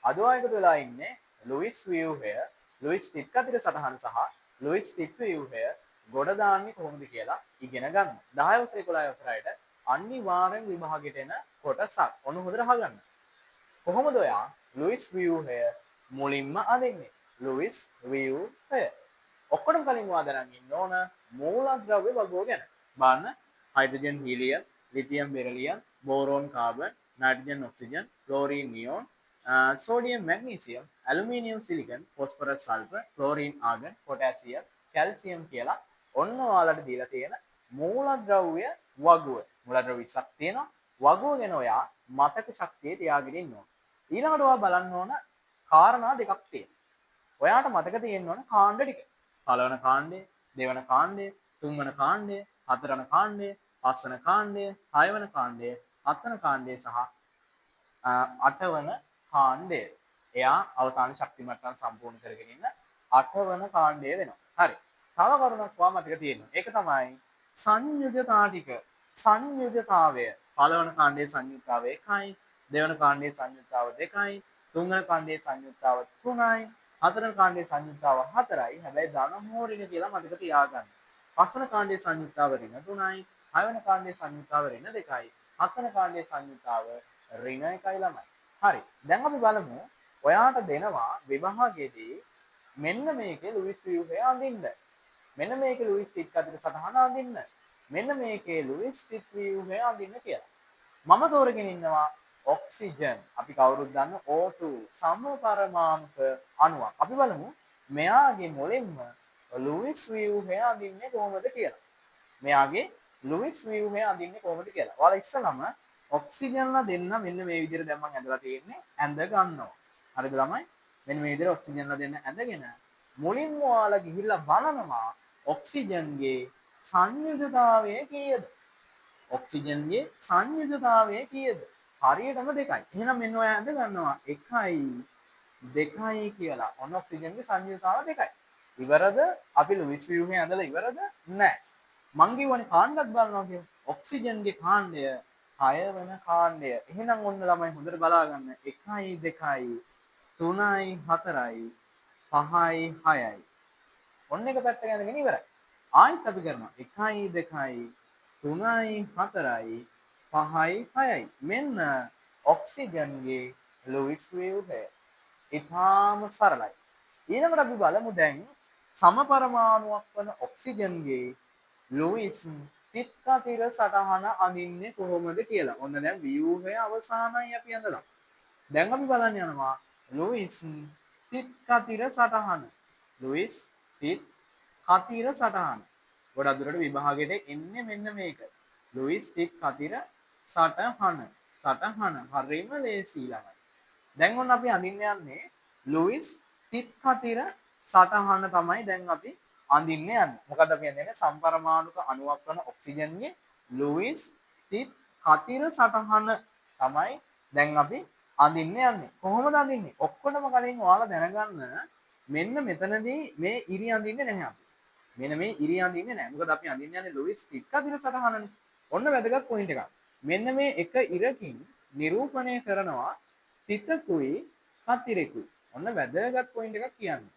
අදවා එකතු වෙලා ඉන්නේ ලුයිස් ව්‍යුහය, ලුයිස් ටික් කතිර සටහන සහ ලුයිස් ටික් ව්‍යුහය ගොඩ දාන්නේ කොහොමද කියලා ඉගෙන ගන්න. 10 වසරේ 11 වසරේට අනිවාර්යෙන් විභාගෙට එන කොටසක්. ඔන්න හොඳට අහගන්න. කොහොමද ඔයා ලුයිස් ව්‍යුහය මුලින්ම අඳින්නේ? ලුයිස් ව්‍යුහය. ඔක්කොටම කලින් ඔයා දැනගන්න ඉන්න ඕන මූලද්‍රව්‍ය වගෝ ගැන. බලන්න hydrogen helium, lithium beryllium, boron carbon, nitrogen oxygen, chlorine neon, sodium magnesium, aluminium silicon, phosphorus sulfur, chlorine argon, potassium, calcium කියලා ඔන්න ඔයාලට දීලා තියෙන මූලද්‍රව්‍ය වගුව. මූලද්‍රව්‍ය 20ක් තියෙනවා. වගුව ගැන ඔයා මතක ශක්තිය තියාගෙන ඉන්න ඕන. ඊළඟට ඔයා බලන්න ඕන කාරණා දෙකක් තියෙනවා. ඔයාට මතක තියෙන්න ඕන කාණ්ඩ ටික. පළවන කාණ්ඩය, දෙවන කාණ්ඩය, තුන්වන කාණ්ඩය, හතරවන කාණ්ඩය, පස්වන කාණ්ඩය, හයවන කාණ්ඩය, හත්වන කාණ්ඩය සහ අටවන කාණ්ඩය. එයා අවසාන ශක්ති මට්ටම් සම්පූර්ණ කරගෙන ඉන්න අටවන කාණ්ඩය වෙනවා. හරි. තව කරුණක් ඔයා මතක තියෙනවා. ඒක තමයි සංයුජතා ටික. සංයුජතාවය. පළවන කාණ්ඩයේ සංයුජතාවය 1යි, දෙවන කාණ්ඩයේ සංයුජතාව 2යි, තුන්වන කාණ්ඩයේ සංයුජතාව 3යි, හතරවන කාණ්ඩයේ සංයුජතාව 4යි. හැබැයි ධන හෝ ඍණ කියලා මතක තියාගන්න. පස්වන කාණ්ඩයේ සංයුජතාව ඍණ 3යි, හයවන කාණ්ඩයේ සංයුජතාව ඍණ 2යි, හත්වන කාණ්ඩයේ සංයුජතාව ඍණ 1යි ළමයි. හරි. දැන් අපි බලමු ඔයාට දෙනවා විභාගයේදී මෙන්න මේකේ ලුයිස් ව්‍යුහය අඳින්න. මෙන්න මේකේ ලුයිස් ටික් අතර සටහන අඳින්න. මෙන්න මේකේ ලුයිස් ටික් ව්‍යුහය අඳින්න කියලා. මම තෝරගෙන ඉන්නවා ඔක්සිජන්. අපි කවුරුත් දන්න O2 සමපරමාණුක අණුවක්. අපි බලමු මෙයාගේ මුලින්ම ලුයිස් ව්‍යුහය අඳින්නේ කොහොමද කියලා. මෙයාගේ ලුයිස් ව්‍යුහය අඳින්නේ කොහොමද කියලා. ඔයාලා ඉස්සලම ඔක්සිජන්ලා දෙන්න මෙන්න මේ විදිහට දැන් මම ඇඳලා තියෙන්නේ ඇඳ ගන්නවා. හරිද ළමයි? මෙන්න මේ විදිහට ඔක්සිජන්ලා දෙන්න ඇඳගෙන මුලින්ම ඔයාලා ගිහිල්ලා බලනවා ඔක්සිජන්ගේ සංයුජතාවය කීයද? ඔක්සිජන්ගේ සංයුජතාවය කීයද? හරියටම 2යි. එහෙනම් මෙන්න ඔයා ඇඳ ගන්නවා 1යි 2යි කියලා. ඔන්න ඔක්සිජන්ගේ සංයුජතාව 2යි. ඉවරද? අපි ලුයිස් ව්‍යුහය ඇඳලා ඉවරද? නැහැ. මං කියවනේ කාණ්ඩයක් බලනවා කියලා. ඔක්සිජන්ගේ කාණ්ඩය 6 වෙන කාණ්ඩය. එහෙනම් ඔන්න ළමයි හොඳට බලා ගන්න. 1යි 2යි 3යි 4යි 5යි 6යි. ඔන්න එක පැත්ත ගන්නගෙන ඉවරයි. ආයෙත් අපි කරනවා 1යි 2යි 3යි 4යි 5යි 6යි. මෙන්න ඔක්සිජන්ගේ ලුයිස් ව්‍යුහය. ඉතාම සරලයි. ඊළඟට අපි බලමු දැන් සමපරමාණුවක් වන ඔක්සිජන්ගේ ලුයිස් ටික් අතර සටහන අඳින්නේ කොහොමද කියලා. ඔන්න දැන් ව්‍යුහය අවසానයි අපි අඳලා. දැන් අපි බලන්න යනවා ලුයිස් ටික් අතර සටහන. ලුයිස් ටික් අතර සටහන. ගොඩක් දුරට විභාගෙට එන්නේ මෙන්න මේක. ලුයිස් ටික් අතර සටහන. සටහන හරිම ලේසි ළමයි. දැන් ඔන්න අපි අඳින්න යන්නේ ලුයිස් ටික් අතර සටහන තමයි දැන් අපි අඳින්න යන්නේ. මොකද අපි යන්නේ සම්පරමාණුක අණුවක් වන ඔක්සිජන්ගේ ලුයිස් ටික් අතර සටහන තමයි දැන් අපි අඳින්න යන්නේ. කොහොමද අඳින්නේ? ඔක්කොටම කලින් ඔයාලා දැනගන්න මෙන්න මෙතනදී මේ ඉරි අඳින්නේ නැහැ අපි. මෙන්න මේ ඉරි අඳින්නේ නැහැ. මොකද අපි අඳින්න යන්නේ ලුයිස් ටික් අතර සටහනනේ. ඔන්න වැදගත් පොයින්ට් එකක්. මෙන්න මේ එක ඉරකින් නිරූපණය කරනවා තිතකුයි කතිරෙකුයි. ඔන්න වැදගත් පොයින්ට් එකක් කියන්නේ.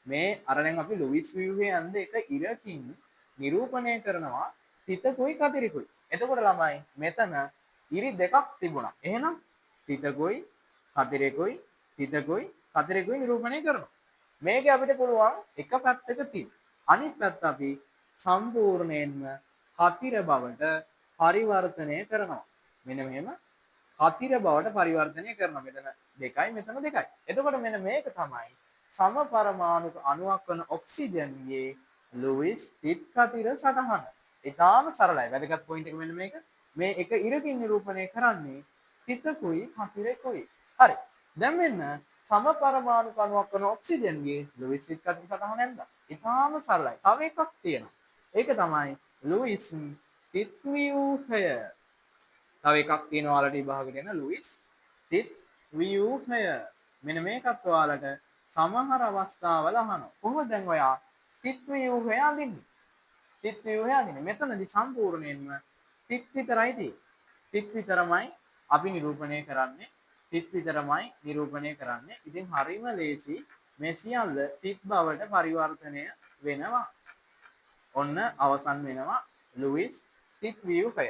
මේ අර දැන් අපි ලුයිස් ව්‍යුහය අඳ එක ඉරකින් නිරූපණය කරනවා තිතකුයි කතිරෙකුයි. එතකොට ළමයි මෙතන ඉරි දෙකක් තිබුණා. එහෙනම් තිතකුයි කතිරෙකුයි තිතකුයි කතිරෙකුයි නිරූපණය කරනවා. මේක අපිට පුළුවන් එක පැත්තක තියන්න. අනිත් පැත්ත අපි සම්පූර්ණයෙන්ම කතිර බවට පරිවර්තනය කරනවා. මෙන්න මෙහෙම කතිර බවට පරිවර්තනය කරනවා. මෙතන 2යි මෙතන 2යි. එතකොට මෙන්න මේක තමයි සමපරමාණුක අණුවක් වන ඔක්සිජන්ගේ ලුයිස් ටික් අතර සටහන. ඉතාලම සරලයි. වැදගත් පොයින්ට් එක මෙන්න මේක. මේ එක ඉරකින් නිරූපණය කරන්නේ තිතකුයි කතිරෙකුයි. හරි. දැන් මෙන්න සමපරමාණුක අණුවක් වන ඔක්සිජන්ගේ ලුයිස් ටික් අතර සටහන නැන්දා. ඉතාලම සරලයි. තව එකක් තියෙනවා. ඒක තමයි ලුයිස් ටික් ව්‍යුහය. තව එකක් තියෙනවා ඔයාලට විභාගෙට එන ලුයිස් ටික් ව්‍යුහය. මෙන්න මේකත් ඔයාලට සමහර අවස්ථාවල අහනවා. කොහොමද දැන් ඔයා ටික් ව්‍යුහය අඳින්නේ? ටික් ව්‍යුහය අඳින්නේ. මෙතනදී සම්පූර්ණයෙන්ම ටික් විතරයි තියෙන්නේ. ටික් විතරමයි අපි නිරූපණය කරන්නේ. තිත් විතරමයි නිරූපණය කරන්නේ. ඉතින් හරිම ලේසි මේ සියල්ල තිත් බවට පරිවර්තනය වෙනවා. ඔන්න අවසන් වෙනවා ලුයිස් තිත් ව්‍යුහය.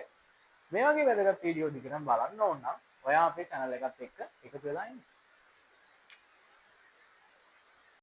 මේ වගේ වැදගත් වීඩියෝ ටික නම් බලන්න ඕන නම් ඔයා අපේ channel එකත් එක්ක එකතු වෙලා ඉන්න.